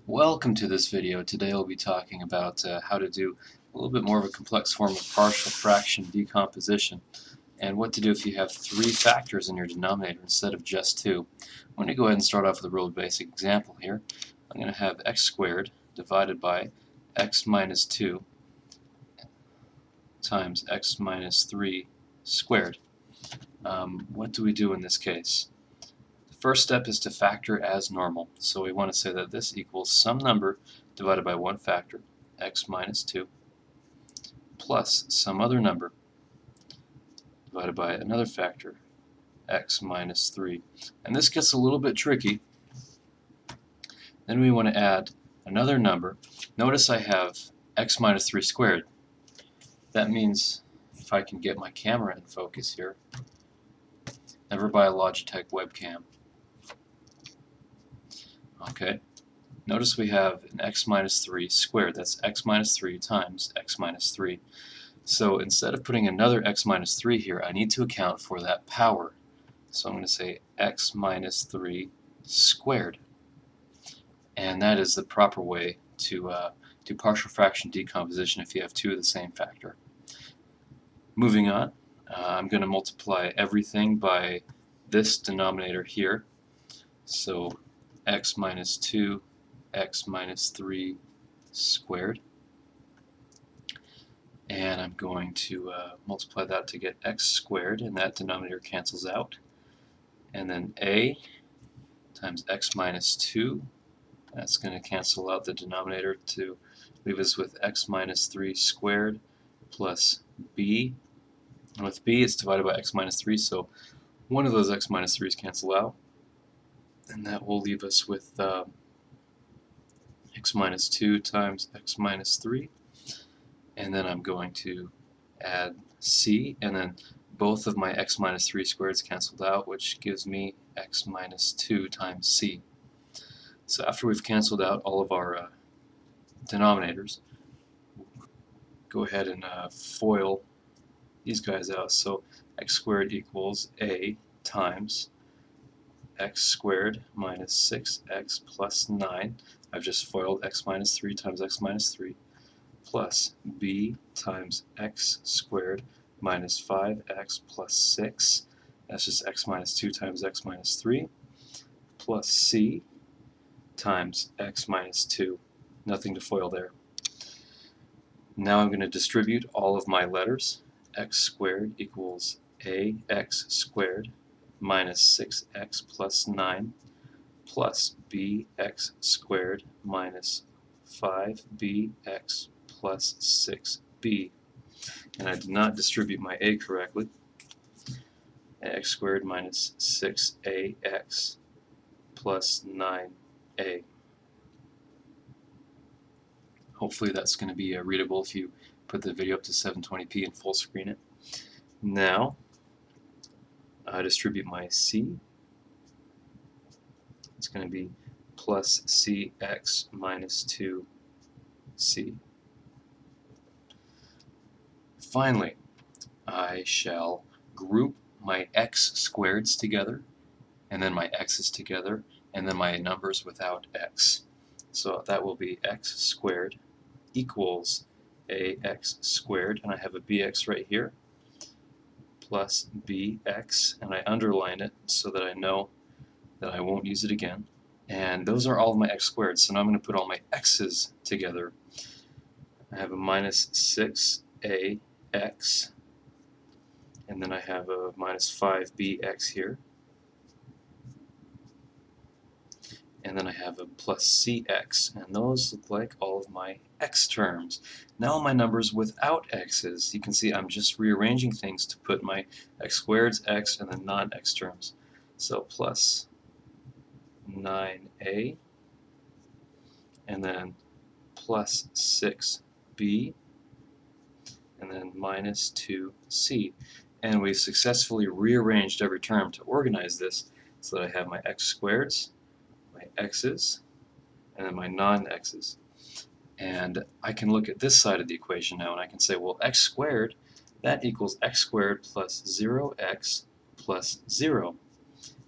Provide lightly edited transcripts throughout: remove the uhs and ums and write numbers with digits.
Welcome to this video. Today I'll be talking about how to do a little bit more of a complex form of partial fraction decomposition and what to do if you have three factors in your denominator instead of just two. I'm going to go ahead and start off with a real basic example here. I'm going to have x squared divided by x minus 2 times x minus 3 squared. What do we do in this case? First step is to factor as normal. So we want to say that this equals some number divided by one factor, x minus 2, plus some other number divided by another factor, x minus 3. And this gets a little bit tricky. Then we want to add another number. Notice I have x minus 3 squared. That means, if I can get my camera in focus here, never buy a Logitech webcam. Okay, notice we have an x minus 3 squared. That's x minus 3 times x minus 3. So instead of putting another x minus 3 here, I need to account for that power. So I'm going to say x minus 3 squared. And that is the proper way to do partial fraction decomposition if you have two of the same factor. Moving on, I'm going to multiply everything by this denominator here. So x minus 2, x minus 3 squared. And I'm going to multiply that to get x squared, and that denominator cancels out. And then a times x minus 2, that's going to cancel out the denominator to leave us with x minus 3 squared plus b. And with b, it's divided by x minus 3, so one of those x minus 3's cancel out. And that will leave us with x minus 2 times x minus 3. And then I'm going to add c, and then both of my x minus 3 squareds canceled out, which gives me x minus 2 times c. So after we've canceled out all of our denominators, go ahead and FOIL these guys out. So x squared equals a times x squared minus 6x plus 9. I've just FOILed x minus 3 times x minus 3. Plus b times x squared minus 5x plus 6. That's just x minus 2 times x minus 3. Plus c times x minus 2. Nothing to FOIL there. Now I'm going to distribute all of my letters. X squared equals ax squared minus 6x plus 9 plus bx squared minus 5bx plus 6b. And I did not distribute my a correctly. X squared minus 6ax plus 9a. Hopefully that's going to be readable if you put the video up to 720p and full screen it. Now I distribute my c. It's going to be plus cx minus 2c. Finally, I shall group my x squareds together, and then my x's together, and then my numbers without x. So that will be x squared equals ax squared, and I have a bx right here, plus bx, and I underline it so that I know that I won't use it again. And those are all of my x squared, so now I'm going to put all my x's together. I have a minus 6ax, and then I have a minus 5bx here, and then I have a plus cx, and those look like all of my x terms. Now my numbers without x's, you can see I'm just rearranging things to put my x squareds, x, and then non-x terms. So plus 9a, and then plus 6b, and then minus 2c. And we've successfully rearranged every term to organize this so that I have my x squareds, my x's, and then my non-x's. And I can look at this side of the equation now, and I can say, well, x squared, that equals x squared plus 0x plus 0.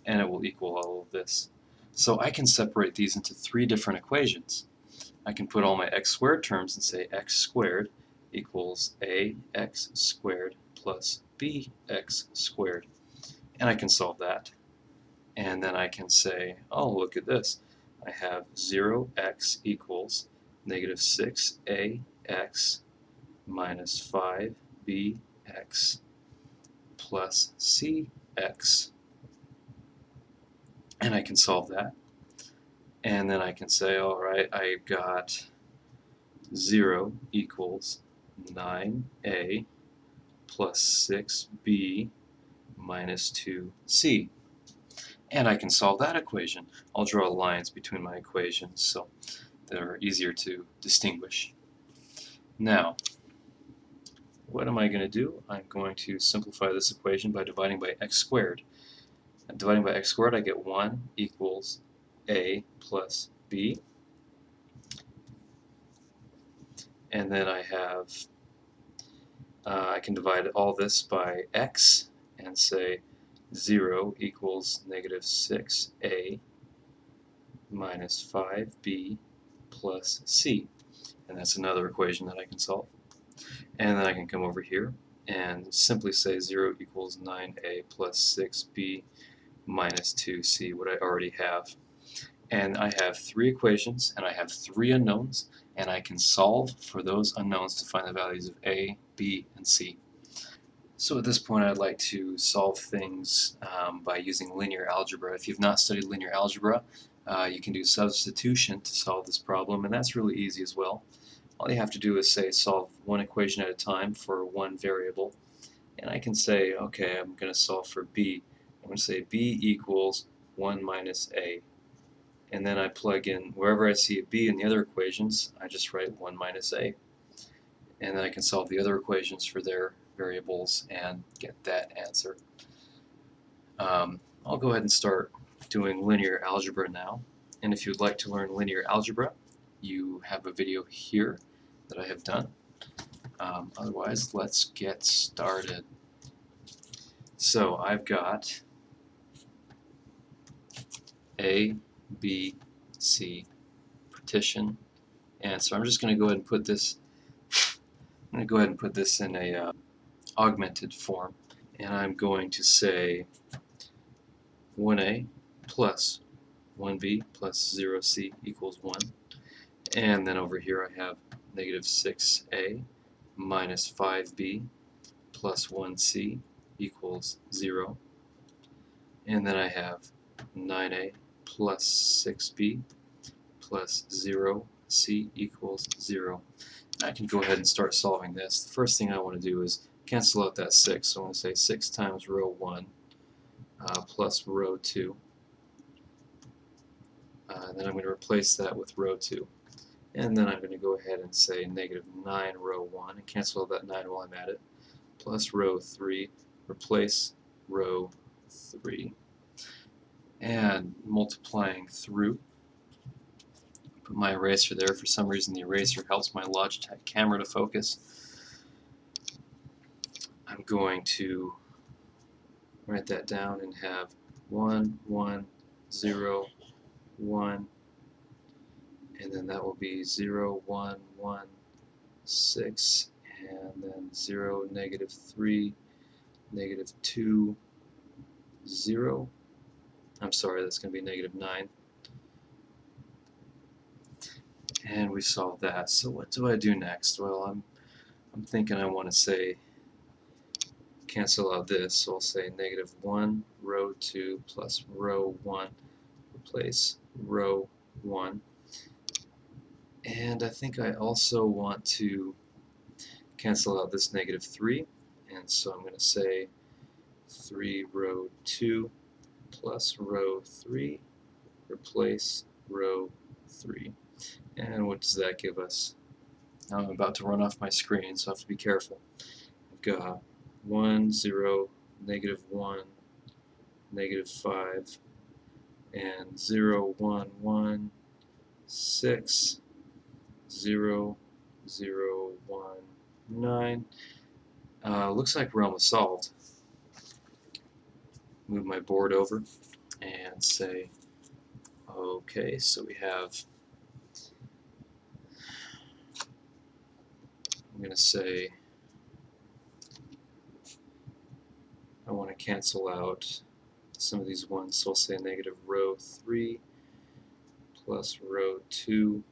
And it will equal all of this. So I can separate these into three different equations. I can put all my x squared terms and say x squared equals ax squared plus bx squared. And I can solve that. And then I can say, oh, look at this. I have 0x equals negative 6ax minus 5bx plus cx. And I can solve that. And then I can say, all right, I got 0 equals 9a plus 6b minus 2c. And I can solve that equation. I'll draw lines between my equations so they're easier to distinguish. Now, what am I going to do? I'm going to simplify this equation by dividing by x squared. And dividing by x squared, I get 1 equals a plus b. And then I have, I can divide all this by x and say 0 equals negative 6a minus 5b plus c. And that's another equation that I can solve. And then I can come over here and simply say 0 equals 9a plus 6b minus 2c, what I already have. And I have three equations, and I have three unknowns, and I can solve for those unknowns to find the values of a, b, and c. So at this point I'd like to solve things by using linear algebra. If you've not studied linear algebra, you can do substitution to solve this problem, and that's really easy as well. All you have to do is say solve one equation at a time for one variable. And I can say, okay, I'm going to solve for b. I'm going to say b equals 1 minus a. And then I plug in, wherever I see a b in the other equations, I just write 1 minus a. And then I can solve the other equations for their variables and get that answer. I'll go ahead and start doing linear algebra now. And if you'd like to learn linear algebra, you have a video here that I have done. Otherwise, let's get started. So I've got A, B, C, partition, and so I'm just going to go ahead and put this. I'm going to go ahead and put this in a augmented form, and I'm going to say 1A plus 1B plus 0C equals 1. And then over here I have negative 6A minus 5B plus 1C equals 0. And then I have 9A plus 6B plus 0C equals 0. I can go ahead and start solving this. The first thing I want to do is cancel out that 6. So I'm going to say 6 times row 1 plus row 2. Then I'm going to replace that with row 2. And then I'm going to go ahead and say negative 9 row 1 and cancel out that 9 while I'm at it. Plus row 3, replace row 3. And multiplying through. Put my eraser there. For some reason the eraser helps my Logitech camera to focus. I'm going to write that down and have 1, 1, 0, 1, and then that will be 0, 1, 1, 6, and then 0, negative 3, negative 2, 0. I'm sorry, that's going to be negative 9. And we solved that. So what do I do next? Well, I'm thinking I want to say cancel out this. So I'll say negative 1 row 2 plus row 1 replace row 1. And I think I also want to cancel out this negative 3. And so I'm going to say 3 row 2 plus row 3 replace row 3. And what does that give us? Now I'm about to run off my screen, so I have to be careful. I've got 1, 0, negative 1, negative 5, and 0, 1, 1, 6, 0, 0, 1, 9. Looks like we're almost solved. Move my board over and say Okay, so we have, I'm going to say, I want to cancel out some of these ones, so I'll say negative row 3 plus row 2,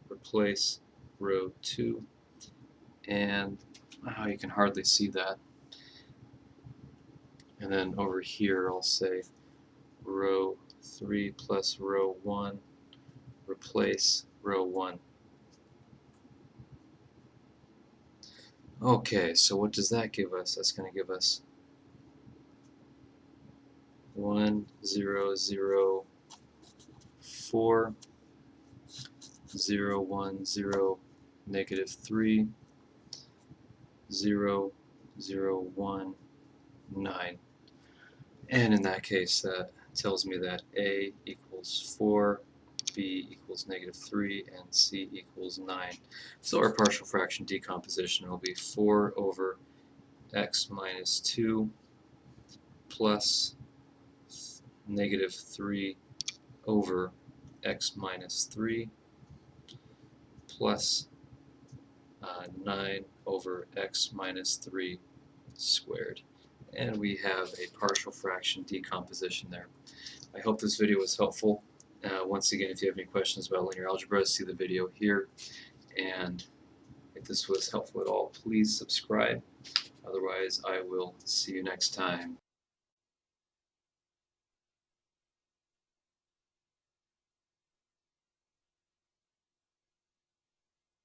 replace row 2, and you can hardly see that. And then over here I'll say row 3 plus row 1, replace row 1. Okay, so what does that give us? That's going to give us 1, 0, 0, 4, 0, 1, 0, negative 3, 0, 0, 1, 9. And in that case, that tells me that A equals 4, B equals negative 3, and C equals 9. So our partial fraction decomposition will be 4 over x minus 2 plus negative 3 over x minus 3 plus 9 over x minus 3 squared. And we have a partial fraction decomposition there. I hope this video was helpful. Once again, if you have any questions about linear algebra, see the video here. And if this was helpful at all, please subscribe. Otherwise, I will see you next time.